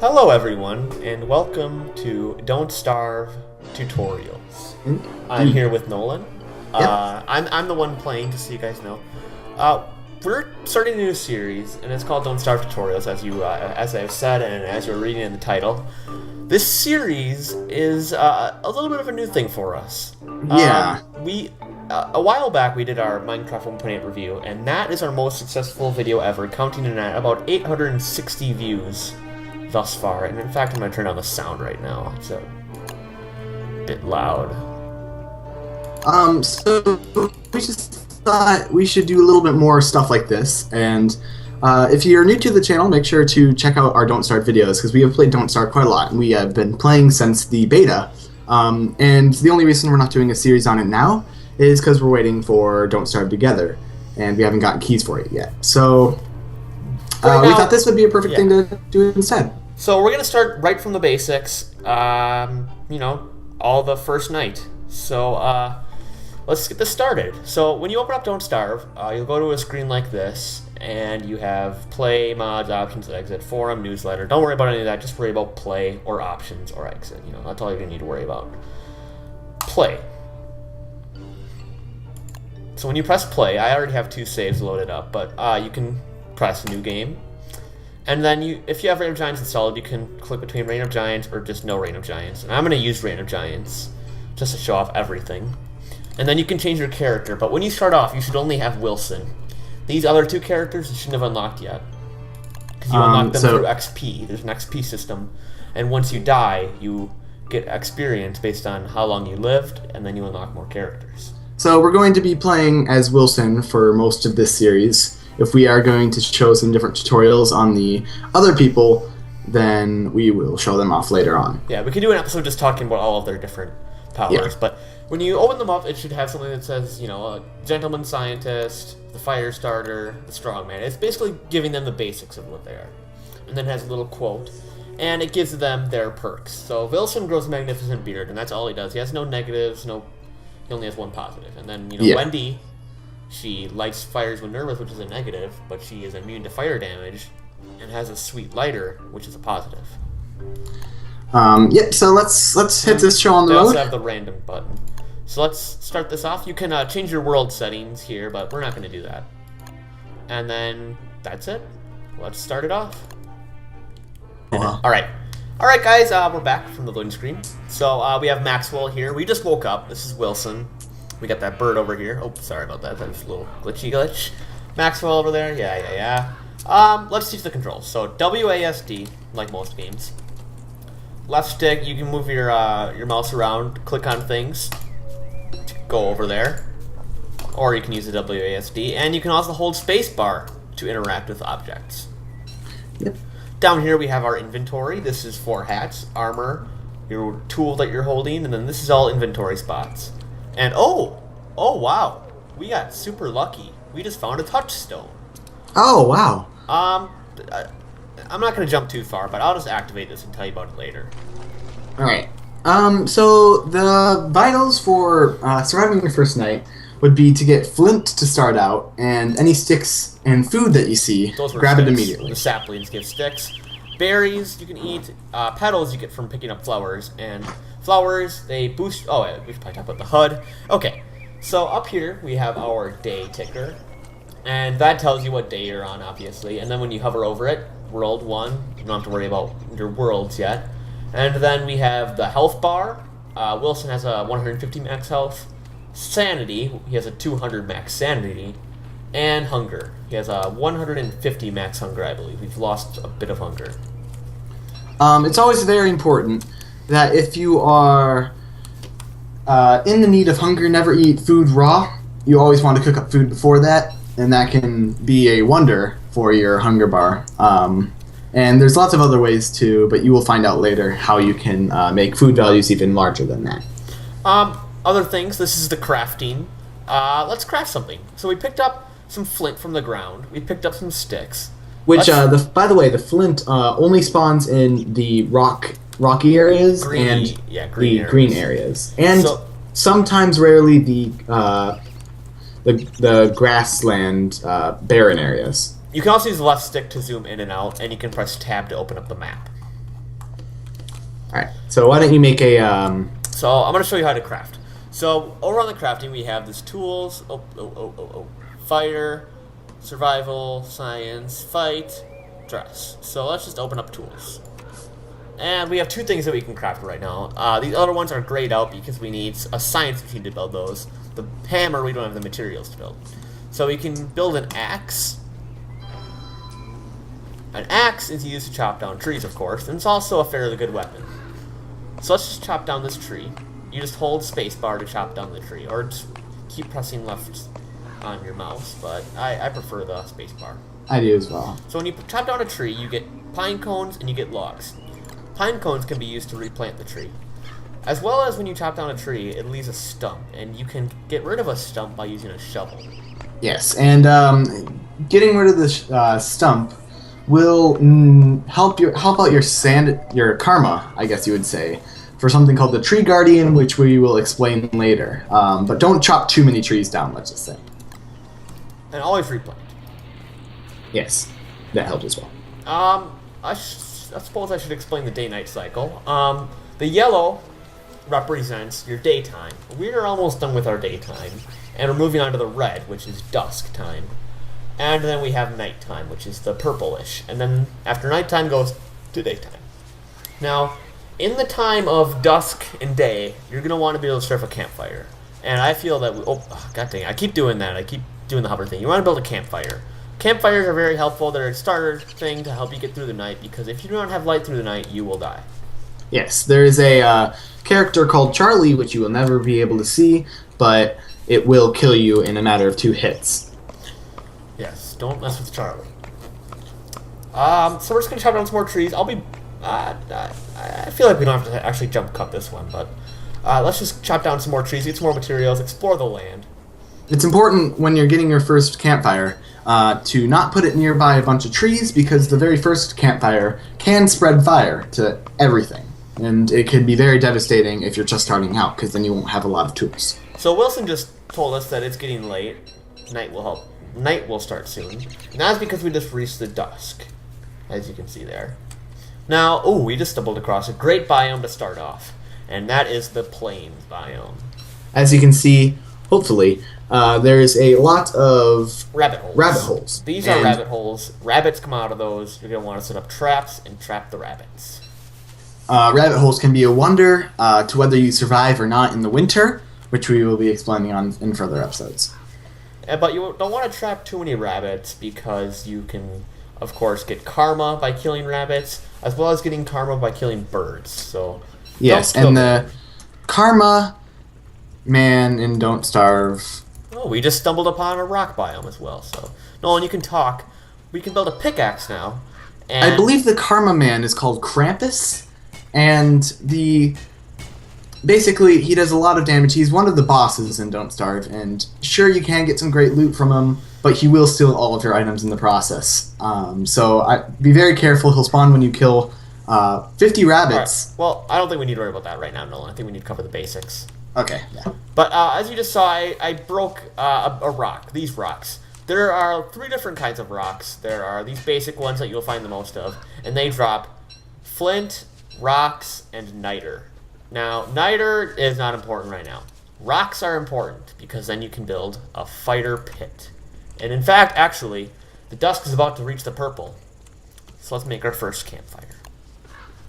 Hello everyone, and welcome to Don't Starve Tutorials. I'm here with Nolan. Yep. I'm the one playing, just so you guys know. We're starting a new series, and it's called Don't Starve Tutorials, as I've said, and as you're reading in the title. This series is a little bit of a new thing for us. Yeah. A while back, we did our Minecraft 1.8 review, and that is our most successful video ever, counting in at about 860 views thus far. And in fact, I'm going to turn on the sound right now. It's a bit loud. So we just thought we should do a little bit more stuff like this. And if you're new to the channel, make sure to check out our Don't Starve videos, because we have played Don't Starve quite a lot. And we have been playing since the beta. And the only reason we're not doing a series on it now is because we're waiting for Don't Starve Together, and we haven't gotten keys for it yet. So we thought this would be a perfect thing to do instead. So we're going to start right from the basics, all the first night. So let's get this started. So when you open up Don't Starve, you'll go to a screen like this, and you have play, mods, options, exit, forum, newsletter. Don't worry about any of that, just worry about play or options or exit. That's all you're going to need to worry about. Play. So when you press play, I already have 2 saves loaded up, but you can press new game. And then if you have Reign of Giants installed, you can click between Reign of Giants or just no Reign of Giants. And I'm going to use Reign of Giants just to show off everything. And then you can change your character, but when you start off, you should only have Wilson. These other 2 characters you shouldn't have unlocked yet, because you unlock them through XP. There's an XP system, and once you die, you get experience based on how long you lived, and then you unlock more characters. So we're going to be playing as Wilson for most of this series. If we are going to show some different tutorials on the other people, then we will show them off later on. Yeah, we could do an episode just talking about all of their different powers, but when you open them up, it should have something that says, a gentleman scientist, the fire starter, the strongman. It's basically giving them the basics of what they are. And then it has a little quote, and it gives them their perks. So Wilson grows a magnificent beard, and that's all he does. He has no negatives, he only has 1 positive. And then, Wendy, she lights fires when nervous, which is a negative, but she is immune to fire damage, and has a sweet lighter, which is a positive. So let's hit this show on the road. They also have the random button. So let's start this off. You can change your world settings here, but we're not going to do that. And then that's it. Let's start it off. Alright guys, we're back from the loading screen. So we have Maxwell here. We just woke up. This is Wilson. We got that bird over here. Oh, sorry about that. That was a little glitch. Maxwell over there. Yeah. Let's teach the controls. So WASD, like most games. Left stick, you can move your mouse around, click on things, go over there. Or you can use the WASD, and you can also hold spacebar to interact with objects. Yep. Down here we have our inventory. This is for hats, armor, your tool that you're holding, and then this is all inventory spots. And oh wow, we got super lucky. We just found a touchstone. Oh wow. I'm not going to jump too far, but I'll just activate this and tell you about it later. Alright. So the vitals for surviving your first night would be to get flint to start out, and any sticks and food that you see, grab it immediately. The saplings give sticks. Berries you can eat. Petals you get from picking up flowers. And flowers, they boost... Oh, we should probably talk about the HUD. Okay, so up here we have our day ticker. And that tells you what day you're on, obviously. And then when you hover over it, World 1, you don't have to worry about your worlds yet. And then we have the health bar. Wilson has a 150 max health. Sanity, he has a 200 max sanity. And hunger, he has a 150 max hunger, I believe. We've lost a bit of hunger. It's always very important that if you are in the need of hunger, never eat food raw. You always want to cook up food before that, and that can be a wonder for your hunger bar. And there's lots of other ways too, but you will find out later how you can make food values even larger than that. Other things, this is the crafting. Let's craft something. So we picked up some flint from the ground. We picked up some sticks. Which, by the way, the flint only spawns in the rocky areas and green areas. And sometimes, rarely, the grassland barren areas. You can also use the left stick to zoom in and out, and you can press tab to open up the map. All right. So why don't you make a So I'm going to show you how to craft. So over on the crafting, we have this tools, fire, survival, science, fight, dress. So let's just open up tools. And we have 2 things that we can craft right now. These other ones are grayed out because we need a science machine to build those. The hammer, we don't have the materials to build. So we can build an axe. An axe is used to chop down trees, of course, and it's also a fairly good weapon. So let's just chop down this tree. You just hold spacebar to chop down the tree, or just keep pressing left on your mouse, but I prefer the spacebar. I do as well. So when you chop down a tree, you get pine cones and you get logs. Pine cones can be used to replant the tree. As well as when you chop down a tree, it leaves a stump, and you can get rid of a stump by using a shovel. Yes, and getting rid of the stump will help out your karma, I guess you would say, for something called the Tree Guardian, which we will explain later. But don't chop too many trees down, let's just say. And always replant. Yes, that helps as well. I suppose I should explain the day-night cycle. The yellow represents your daytime. We're almost done with our daytime, and we're moving on to the red, which is dusk time. And then we have nighttime, which is the purplish, and then after nighttime goes to daytime. Now, in the time of dusk and day, you're going to want to be able to start a campfire. And I feel that, god dang, I keep doing that. I keep doing the hover thing. You want to build a campfire. Campfires are very helpful. They're a starter thing to help you get through the night, because if you don't have light through the night, you will die. Yes, there is a character called Charlie, which you will never be able to see, but it will kill you in a matter of 2 hits. Yes, don't mess with Charlie. So we're just going to chop down some more trees. I feel like we don't have to actually jump cut this one, but let's just chop down some more trees, get some more materials, explore the land. It's important when you're getting your first campfire to not put it nearby a bunch of trees, because the very first campfire can spread fire to everything. And it can be very devastating if you're just starting out, because then you won't have a lot of tools. So Wilson just told us that it's getting late. Night will start soon. And that's because we just reached the dusk, as you can see there. Now, we just stumbled across a great biome to start off, and that is the plains biome. As you can see, hopefully, there is a lot of rabbit holes. These are rabbit holes. Rabbits come out of those. You're going to want to set up traps and trap the rabbits. Rabbit holes can be a wonder to whether you survive or not in the winter, which we will be explaining on in further episodes. But you don't want to trap too many rabbits, because you can, of course, get karma by killing rabbits, as well as getting karma by killing birds. So yes, and the karma man in Don't Starve. Oh, we just stumbled upon a rock biome as well. So Nolan, you can talk. We can build a pickaxe now. And I believe the karma man is called Krampus, and basically he does a lot of damage. He's one of the bosses in Don't Starve, and sure, you can get some great loot from him, but he will steal all of your items in the process. So be very careful. He'll spawn when you kill 50 rabbits. Right. Well, I don't think we need to worry about that right now, Nolan. I think we need to cover the basics. Okay, yeah. But as you just saw, I broke a rock. These rocks. There are 3 different kinds of rocks. There are these basic ones that you'll find the most of, and they drop flint, rocks, and niter. Now, niter is not important right now. Rocks are important, because then you can build a fighter pit. And in fact, actually, the dusk is about to reach the purple. So let's make our first campfire.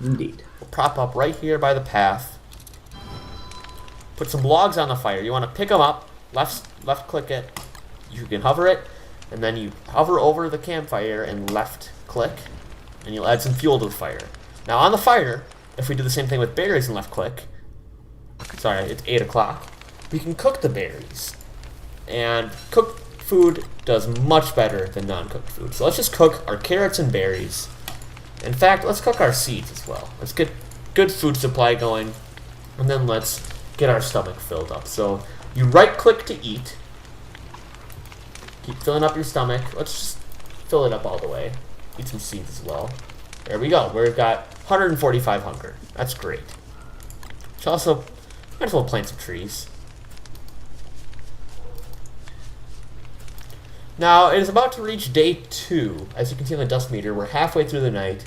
Indeed. We'll prop up right here by the path. Put some logs on the fire. You want to pick them up, left click it. You can hover it, and then you hover over the campfire and left click, and you'll add some fuel to the fire. Now on the fire, if we do the same thing with berries and left click, sorry, it's 8 o'clock, we can cook the berries. And cooked food does much better than non-cooked food. So let's just cook our carrots and berries. In fact, let's cook our seeds as well. Let's get good food supply going, and then let's get our stomach filled up. So you right click to eat. Keep filling up your stomach. Let's just fill it up all the way. Eat some seeds as well. There we go. We've got 145 hunger. That's great. Should also might as well plant some trees. Now it is about to reach day 2. As you can see on the dust meter, we're halfway through the night.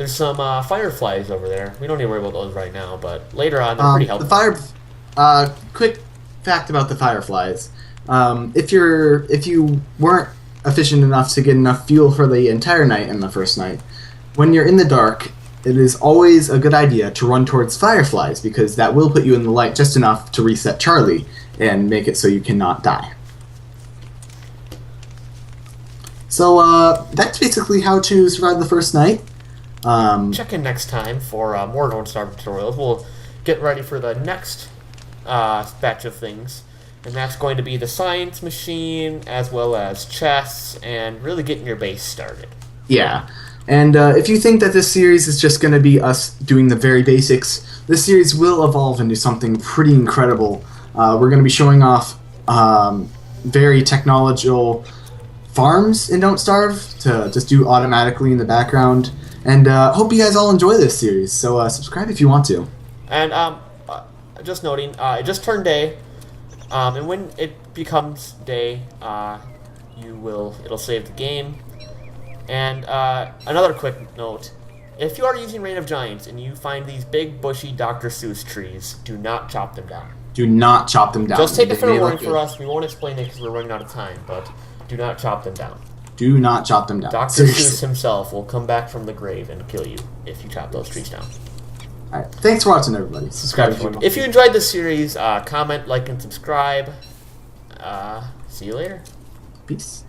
There's some fireflies over there. We don't need to worry about those right now, but later on they're pretty helpful. Quick fact about the fireflies. If you weren't efficient enough to get enough fuel for the entire night in the first night, when you're in the dark, it is always a good idea to run towards fireflies because that will put you in the light just enough to reset Charlie and make it so you cannot die. So that's basically how to survive the first night. Check in next time for more Don't Starve tutorials. We'll get ready for the next batch of things, and that's going to be the science machine as well as chests and really getting your base started. Yeah. And if you think that this series is just going to be us doing the very basics, this series will evolve into something pretty incredible. We're going to be showing off very technological farms in Don't Starve to just do automatically in the background. And hope you guys all enjoy this series. So subscribe if you want to. And just noting, it just turned day, and when it becomes day, it'll save the game. And another quick note, if you are using Reign of Giants and you find these big bushy Dr. Seuss trees, do not chop them down. Do not chop them down. Just take a fair warning for us. We won't explain it because we're running out of time, but do not chop them down. Do not chop them down. Dr. Seuss himself will come back from the grave and kill you if you chop those trees down. Alright, thanks for watching, everybody. Subscribe if you want. If you enjoyed this series, comment, like, and subscribe. See you later. Peace.